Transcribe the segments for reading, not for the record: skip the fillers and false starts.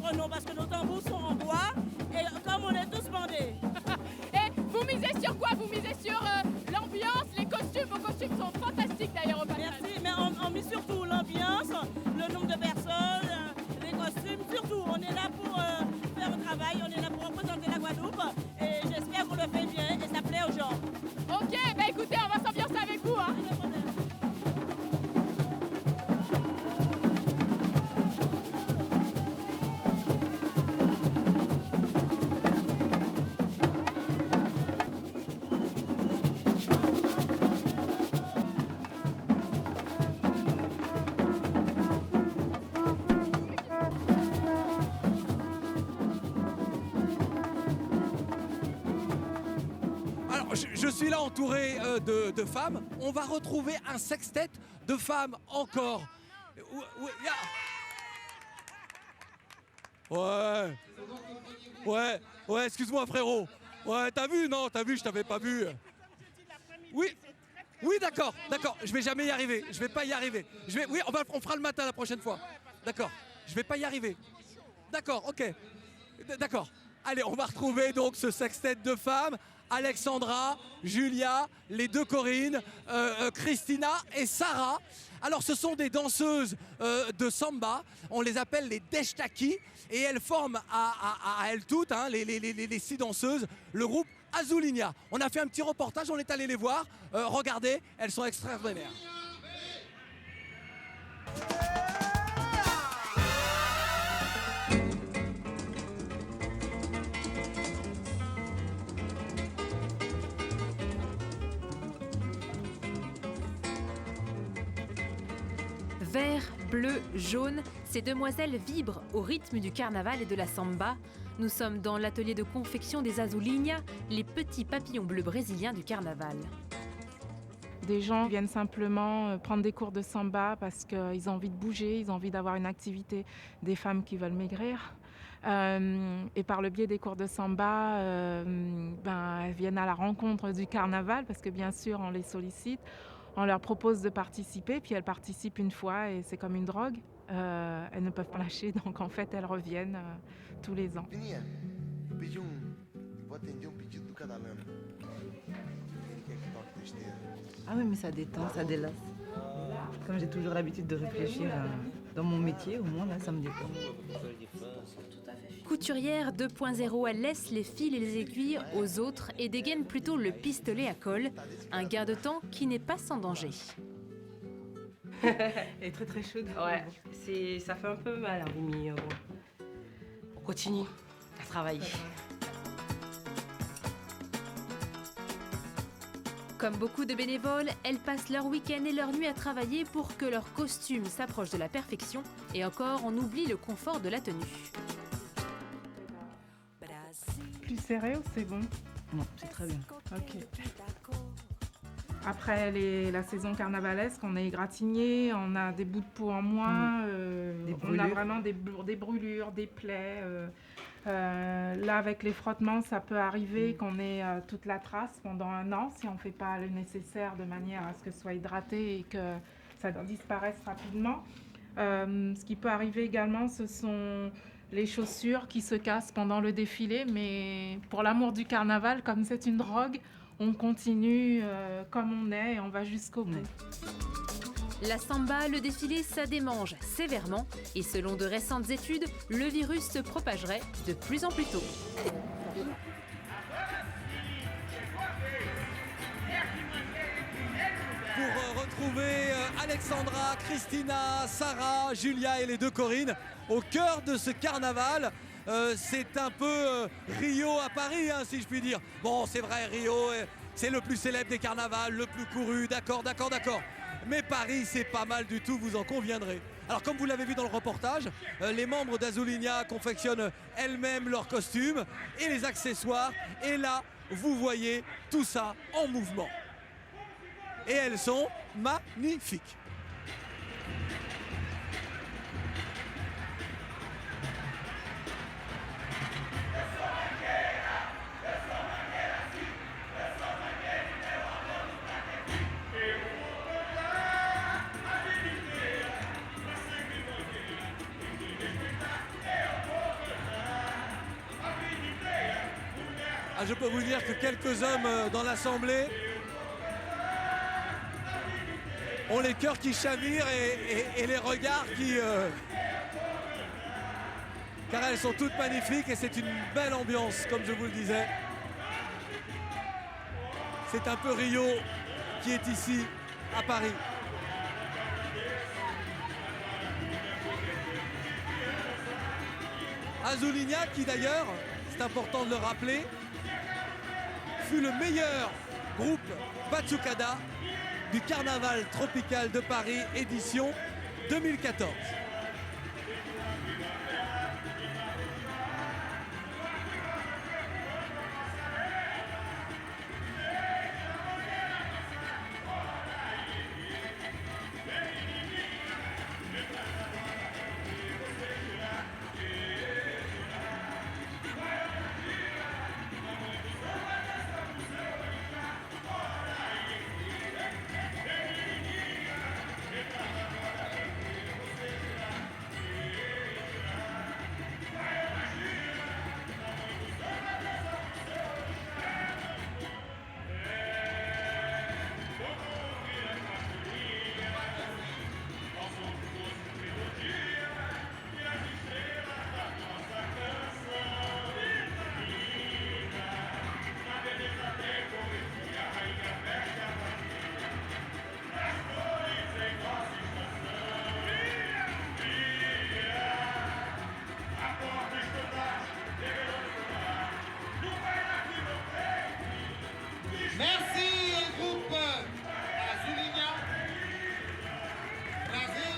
entre nous parce que nos tambours sont en bois et comme on est tous bandés. Et vous misez sur quoi? Vous misez sur l'ambiance, les costumes? Vos costumes sont fantastiques d'ailleurs au passage. Merci, mais on mise surtout l'ambiance, le nombre de personnes, les costumes, surtout. On est là pour faire le travail, on est là pour représenter la Guadeloupe et j'espère qu'on le fait bien et ça plaît aux gens. Ok, bah écoutez, on va s'ambiancer avec vous. Hein. Je suis là entouré de femmes. On va retrouver un sextet de femmes encore. Ouais, excuse-moi frérot. Ouais, t'as vu? Non, t'as vu, je t'avais pas vu. Oui, d'accord. Je vais jamais y arriver. Je vais pas y arriver. Oui, on fera le matin la prochaine fois. D'accord. Je vais pas y arriver. D'accord, ok. D'accord. Allez, on va retrouver donc ce sextet de femmes. Alexandra, Julia, les deux Corinne, Christina et Sarah. Alors ce sont des danseuses de samba, on les appelle les Deshtaki et elles forment à elles toutes, hein, les 6 danseuses, le groupe Azulinha. On a fait un petit reportage, on est allé les voir, regardez, elles sont extraordinaires. Vert, bleu, jaune, ces demoiselles vibrent au rythme du carnaval et de la samba. Nous sommes dans l'atelier de confection des Azulinha, les petits papillons bleus brésiliens du carnaval. Des gens viennent simplement prendre des cours de samba parce qu'ils ont envie de bouger, ils ont envie d'avoir une activité, des femmes qui veulent maigrir. Et par le biais des cours de samba, elles viennent à la rencontre du carnaval parce que bien sûr on les sollicite. On leur propose de participer, puis elles participent une fois et c'est comme une drogue. Elles ne peuvent pas lâcher, donc en fait elles reviennent tous les ans. Ah oui, mais ça détend, ça délasse. Comme j'ai toujours l'habitude de réfléchir dans mon métier, au moins là ça me détend. Couturière 2.0, elle laisse les fils et les aiguilles aux autres et dégaine plutôt le pistolet à colle, un gain de temps qui n'est pas sans danger. Elle est très très chaude. Ouais, ça fait un peu mal, hein, mais bon. On continue à travailler. Comme beaucoup de bénévoles, elles passent leur week-end et leur nuit à travailler pour que leur costume s'approche de la perfection. Et encore, on oublie le confort de la tenue. Plus serré ou c'est bon? Non, c'est très bien. Ok. Après la saison carnavalesque, on est égratigné, on a des bouts de peau en moins, on a vraiment des brûlures, des plaies. Là, avec les frottements, ça peut arriver qu'on ait toute la trace pendant 1 an si on ne fait pas le nécessaire de manière à ce que ce soit hydraté et que ça disparaisse rapidement. Ce qui peut arriver également, ce sont les chaussures qui se cassent pendant le défilé, mais pour l'amour du carnaval, comme c'est une drogue, on continue comme on est et on va jusqu'au bout. La samba, le défilé, ça démange sévèrement et selon de récentes études, le virus se propagerait de plus en plus tôt. Pour retrouver Alexandra, Christina, Sarah, Julia et les deux Corinne au cœur de ce carnaval. C'est un peu Rio à Paris, hein, si je puis dire. Bon, c'est vrai, Rio, c'est le plus célèbre des carnavals, le plus couru, d'accord. Mais Paris, c'est pas mal du tout, vous en conviendrez. Alors, comme vous l'avez vu dans le reportage, les membres d'Azulinha confectionnent elles-mêmes leurs costumes et les accessoires. Et là, vous voyez tout ça en mouvement. Et elles sont magnifiques. Ah, je peux vous dire que quelques hommes dans l'assemblée ont les cœurs qui chavirent et les regards qui... car elles sont toutes magnifiques et c'est une belle ambiance, comme je vous le disais. C'est un peu Rio qui est ici, à Paris. Azuligna, qui d'ailleurs, c'est important de le rappeler, fut le meilleur groupe Batucada du Carnaval tropical de Paris, édition 2014. Merci, groupe Azuligna, Brasil,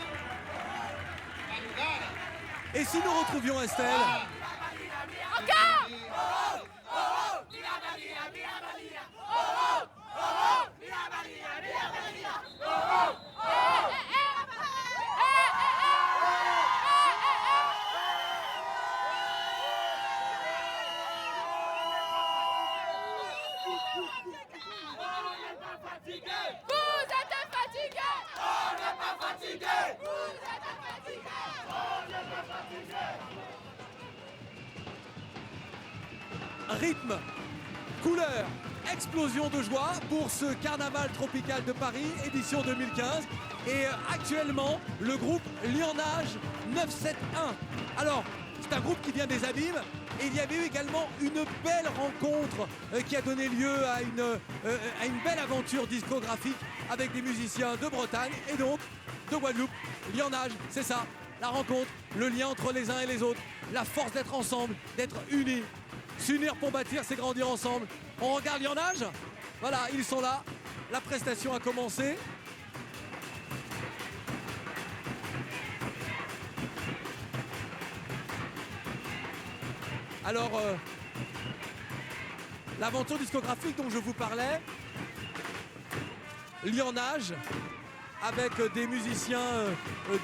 Madrugada. Et si nous retrouvions Estelle? Rythme, couleur, explosion de joie pour ce carnaval tropical de Paris, édition 2015. Et actuellement, le groupe Lionnage 971. Alors, c'est un groupe qui vient des Abîmes. Et il y avait eu également une belle rencontre qui a donné lieu à une belle aventure discographique avec des musiciens de Bretagne et donc de Guadeloupe. Lionnage, c'est ça, la rencontre, le lien entre les uns et les autres, la force d'être ensemble, d'être unis. S'unir pour bâtir, c'est grandir ensemble. On regarde Lionnage. Voilà, ils sont là. La prestation a commencé. Alors, l'aventure discographique dont je vous parlais, Lionnage, avec des musiciens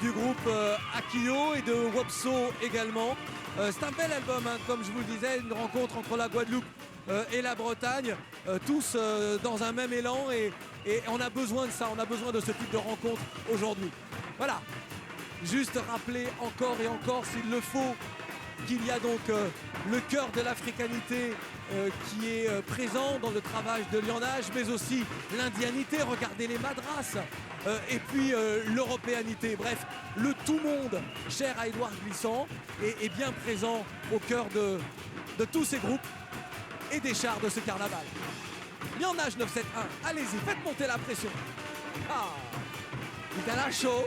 du groupe Akio et de Wopso également. C'est un bel album, hein, comme je vous le disais, une rencontre entre la Guadeloupe et la Bretagne, tous dans un même élan et on a besoin de ça, on a besoin de ce type de rencontre aujourd'hui. Voilà, juste rappeler encore et encore s'il le faut qu'il y a donc le cœur de l'africanité qui est présent dans le travail de Lionnage, mais aussi l'indianité, regardez les madras, et puis l'européanité, bref, le tout monde cher à Édouard Glissant est bien présent au cœur de tous ces groupes et des chars de ce carnaval. Lionnage 971, allez-y, faites monter la pression. Ah, il est là chaud.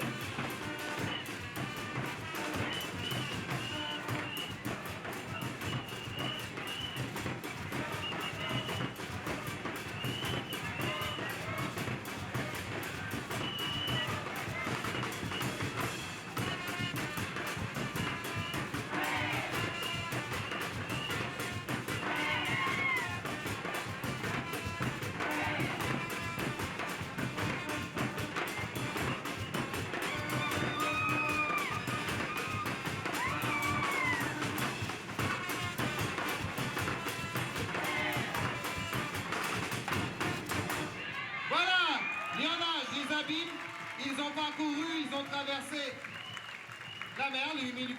les 8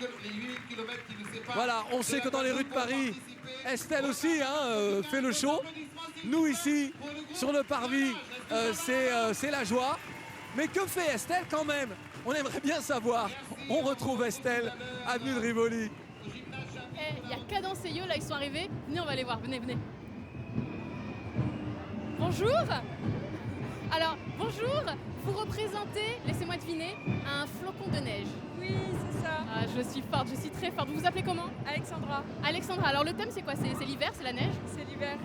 km qui nous séparent. Voilà, on sait que dans les rues de Paris, Estelle aussi fait le show. Nous ici, sur le parvis, c'est la joie. Mais que fait Estelle quand même? On aimerait bien savoir. On retrouve Estelle, avenue de Rivoli. Il y a Cadence et Yo, là, ils sont arrivés. Venez, on va les voir. Venez, venez. Bonjour. Alors, bonjour. Vous représentez, laissez-moi deviner, un flocon de neige. Oui, c'est ça. Ah, je suis forte, je suis très forte. Vous vous appelez comment? Alexandra. Alexandra. Alors, le thème, c'est quoi? C'est l'hiver, c'est la neige? C'est l'hiver,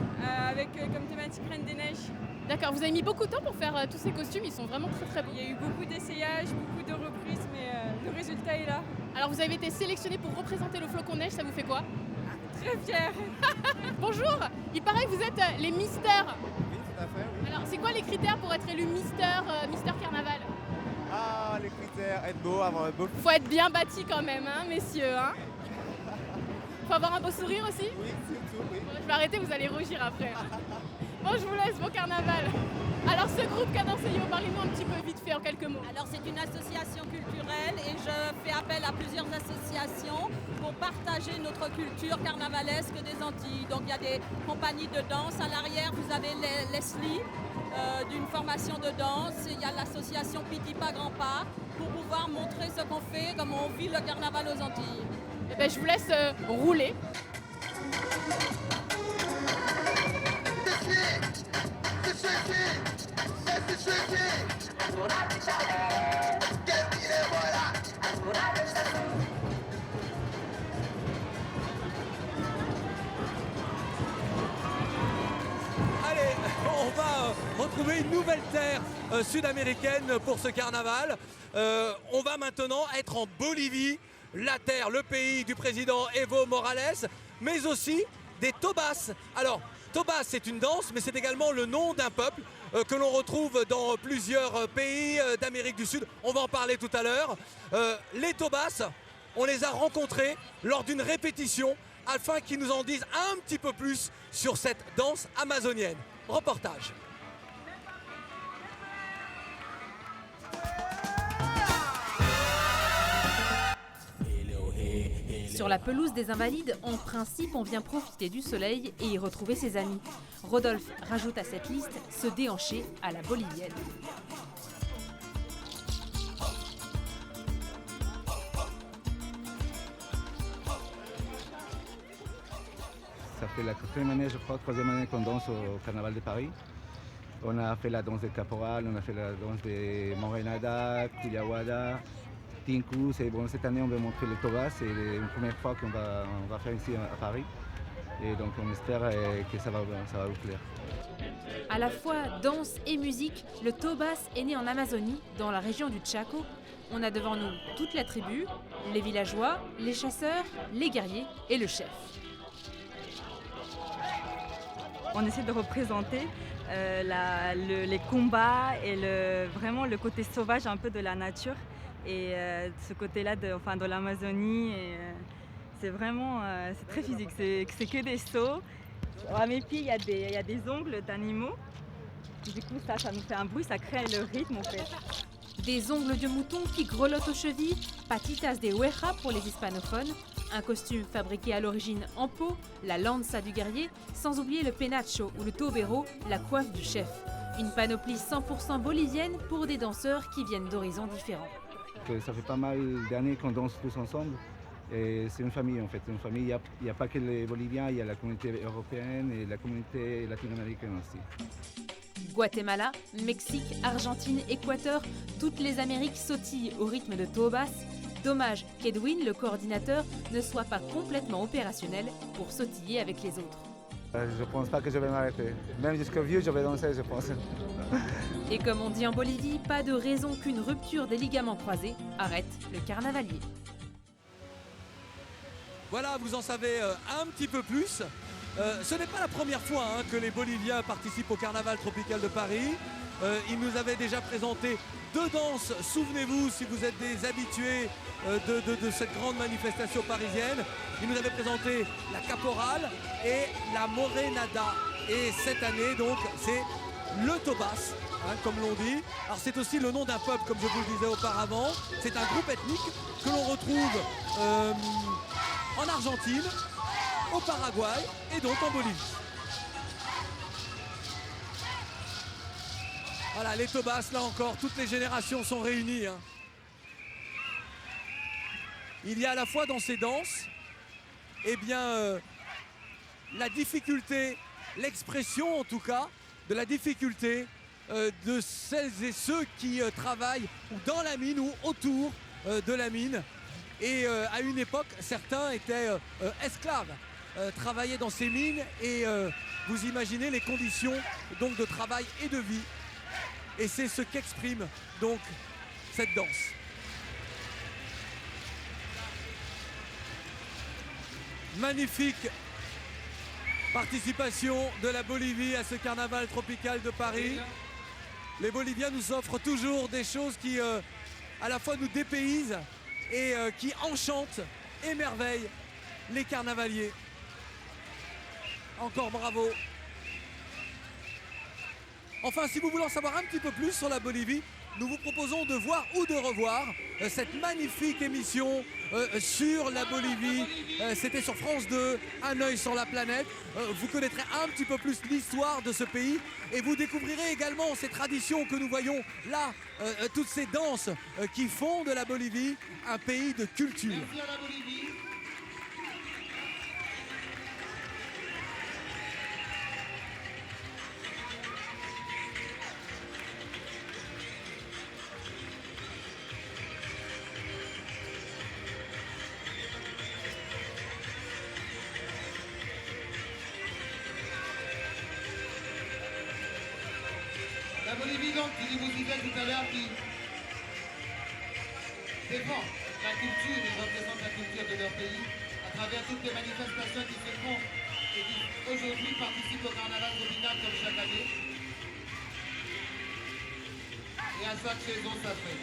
avec comme thématique Reine des Neiges. D'accord. Vous avez mis beaucoup de temps pour faire tous ces costumes. Ils sont vraiment très, très beaux. Il y a eu beaucoup d'essayages, beaucoup de reprises, mais le résultat est là. Alors, vous avez été sélectionné pour représenter le flocon de neige. Ça vous fait quoi? Très fière. Bonjour. Il paraît que vous êtes les misters. Oui, tout à fait, oui. Alors, c'est quoi les critères pour être élu Mister Carnaval? Ah, les critères, être beau, avoir un beau... Faut être bien bâti quand même, hein, messieurs. Hein. Faut avoir un beau sourire aussi? Oui, surtout, oui. Bon, je vais arrêter, vous allez rougir après. Bon, je vous laisse, bon carnaval. Alors, ce groupe Cadence et Yo, parlez-nous un petit peu vite fait en quelques mots. Alors c'est une association culturelle et je fais appel à plusieurs associations pour partager notre culture carnavalesque des Antilles. Donc il y a des compagnies de danse. À l'arrière, vous avez Leslie d'une formation de danse. Il y a l'association Petit Pas Grand Pas pour pouvoir montrer ce qu'on fait, comment on vit le carnaval aux Antilles. Eh ben, je vous laisse rouler. Allez, on va retrouver une nouvelle terre sud-américaine pour ce carnaval. On va maintenant être en Bolivie, la terre, le pays du président Evo Morales, mais aussi des Tobas. Alors, Tobas, c'est une danse, mais c'est également le nom d'un peuple que l'on retrouve dans plusieurs pays d'Amérique du Sud. On va en parler tout à l'heure. Les Tobas, on les a rencontrés lors d'une répétition afin qu'ils nous en disent un petit peu plus sur cette danse amazonienne. Reportage. Sur la pelouse des Invalides, en principe, on vient profiter du soleil et y retrouver ses amis. Rodolphe rajoute à cette liste se déhancher à la bolivienne. Ça fait la quatrième année, je crois, troisième année qu'on danse au Carnaval de Paris. On a fait la danse des caporales, on a fait la danse des Morenada, Cuyawada, Tinku. Bon, cette année, on va montrer le Tobas. C'est une première fois qu'on va faire ici à Paris. Et donc, on espère que ça va vous plaire. À la fois danse et musique, le Tobas est né en Amazonie, dans la région du Chaco. On a devant nous toute la tribu, les villageois, les chasseurs, les guerriers et le chef. On essaie de représenter les combats et vraiment le côté sauvage un peu de la nature et ce côté-là de l'Amazonie. C'est vraiment c'est très physique, c'est que des sauts. À mes pieds, il y a des ongles d'animaux. Du coup, ça nous fait un bruit, ça crée le rythme en fait. Des ongles de mouton qui grelottent aux chevilles, patitas de hueja pour les hispanophones, un costume fabriqué à l'origine en peau, la lanza du guerrier, sans oublier le penacho ou le tobero, la coiffe du chef. Une panoplie 100% bolivienne pour des danseurs qui viennent d'horizons différents. Ça fait pas mal d'années qu'on danse tous ensemble et c'est une famille en fait. Une famille, il n'y a pas que les Boliviens, il y a la communauté européenne et la communauté latino-américaine aussi. Guatemala, Mexique, Argentine, Équateur, toutes les Amériques sautillent au rythme de Tobas. Dommage qu'Edwin, le coordinateur, ne soit pas complètement opérationnel pour sautiller avec les autres. Je ne pense pas que je vais m'arrêter. Même jusqu'au vieux, je vais danser, je pense. Et comme on dit en Bolivie, pas de raison qu'une rupture des ligaments croisés arrête le carnavalier. Voilà, vous en savez un petit peu plus. Ce n'est pas la première fois que les Boliviens participent au Carnaval tropical de Paris. Ils nous avaient déjà présenté 2 danses, souvenez-vous si vous êtes des habitués de cette grande manifestation parisienne. Ils nous avaient présenté la caporale et la morenada. Et cette année donc c'est le Tobas hein, comme l'on dit. Alors c'est aussi le nom d'un peuple, comme je vous le disais auparavant. C'est un groupe ethnique que l'on retrouve en Argentine, au Paraguay et donc en Bolivie. Voilà, les Tobas, là encore, toutes les générations sont réunies. Hein. Il y a à la fois dans ces danses, eh bien, la difficulté, l'expression en tout cas, de la difficulté de celles et ceux qui travaillent dans la mine ou autour de la mine. Et à une époque, certains étaient esclaves, travaillaient dans ces mines et vous imaginez les conditions donc, de travail et de vie. Et c'est ce qu'exprime donc cette danse. Magnifique participation de la Bolivie à ce carnaval tropical de Paris. Les Boliviens nous offrent toujours des choses qui à la fois nous dépaysent et qui enchantent, émerveillent les carnavaliers. Encore bravo. Enfin, si vous voulez en savoir un petit peu plus sur la Bolivie, nous vous proposons de voir ou de revoir cette magnifique émission sur la Bolivie. C'était sur France 2, Un œil sur la planète. Vous connaîtrez un petit peu plus l'histoire de ce pays et vous découvrirez également ces traditions que nous voyons là, toutes ces danses qui font de la Bolivie un pays de culture. Merci à la Bolivie. La Bolivie, donc, qui vous disait tout à l'heure, qui défend la culture et représente la culture de leur pays à travers toutes les manifestations qui se font et qui aujourd'hui participent au carnaval tropical comme chaque année. Et à chaque saison, ça fait.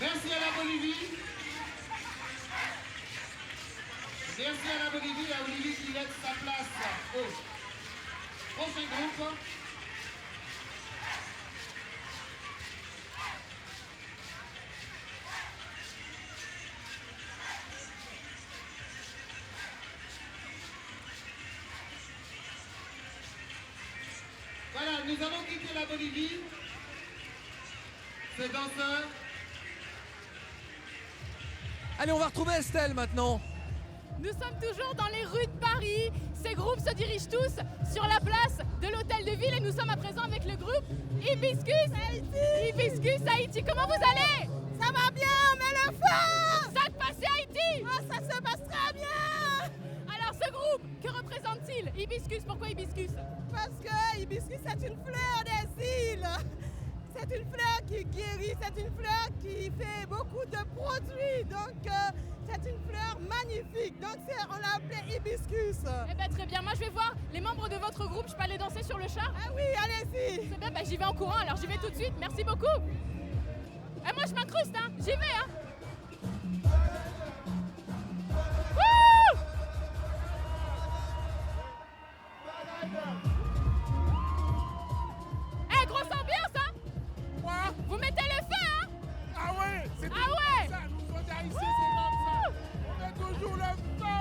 Merci à la Bolivie. Merci à la Bolivie, qui laisse sa place au prochain groupe. Voilà, nous allons quitter la Bolivie. Ces danseurs. Allez, on va retrouver Estelle maintenant. Nous sommes toujours dans les rues de Paris. Ces groupes se dirigent tous sur la place de l'hôtel de ville et nous sommes à présent avec le groupe Hibiscus Haïti. Hibiscus Haïti, comment vous allez? Ça va bien, on met le feu. Ça se passe Haïti? Oh, ça se passe très bien. Alors ce groupe, que représente-t-il? Hibiscus, pourquoi Hibiscus? Parce que Hibiscus c'est une fleur des îles. C'est une fleur qui guérit, c'est une fleur qui fait beaucoup de produits. Donc c'est une fleur magnifique. Donc on l'a appelée Hibiscus. Eh bien très bien, moi je vais voir les membres de votre groupe. Je peux aller danser sur le char? Ah oui, allez-y. C'est bien, j'y vais en courant, alors j'y vais tout de suite. Merci beaucoup. Et moi je m'incruste, hein. J'y vais. Hein. Eh, grosse ambiance, hein. Vous mettez le feu, hein. Ah ouais, c'est Ah ouais. ça, nous sommes ici, c'est comme ça. On met toujours le feu.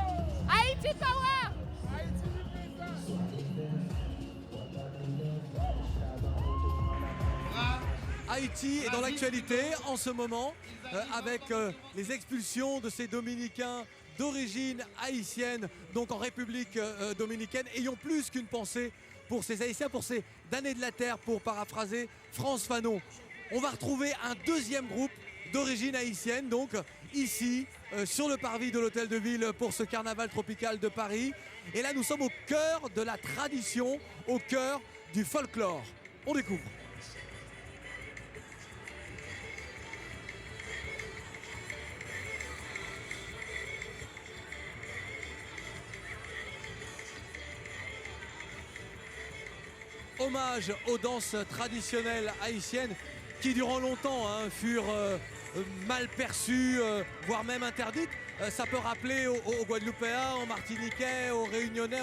Haïti Power. Haïti, nous fait ça. Haïti est dans l'actualité en ce moment avec les expulsions de ces Dominicains d'origine haïtienne, donc en République dominicaine. Ayons plus qu'une pensée pour ces Haïtiens, pour ces damnés de la terre, pour paraphraser France Fanon. On va retrouver un deuxième groupe d'origine haïtienne, donc ici sur le parvis de l'hôtel de ville pour ce carnaval tropical de Paris. Et là nous sommes au cœur de la tradition, au cœur du folklore. On découvre. Hommage aux danses traditionnelles haïtiennes qui durant longtemps furent mal perçues, voire même interdites. Ça peut rappeler aux Guadeloupéens, aux Martiniquais, aux Réunionnais,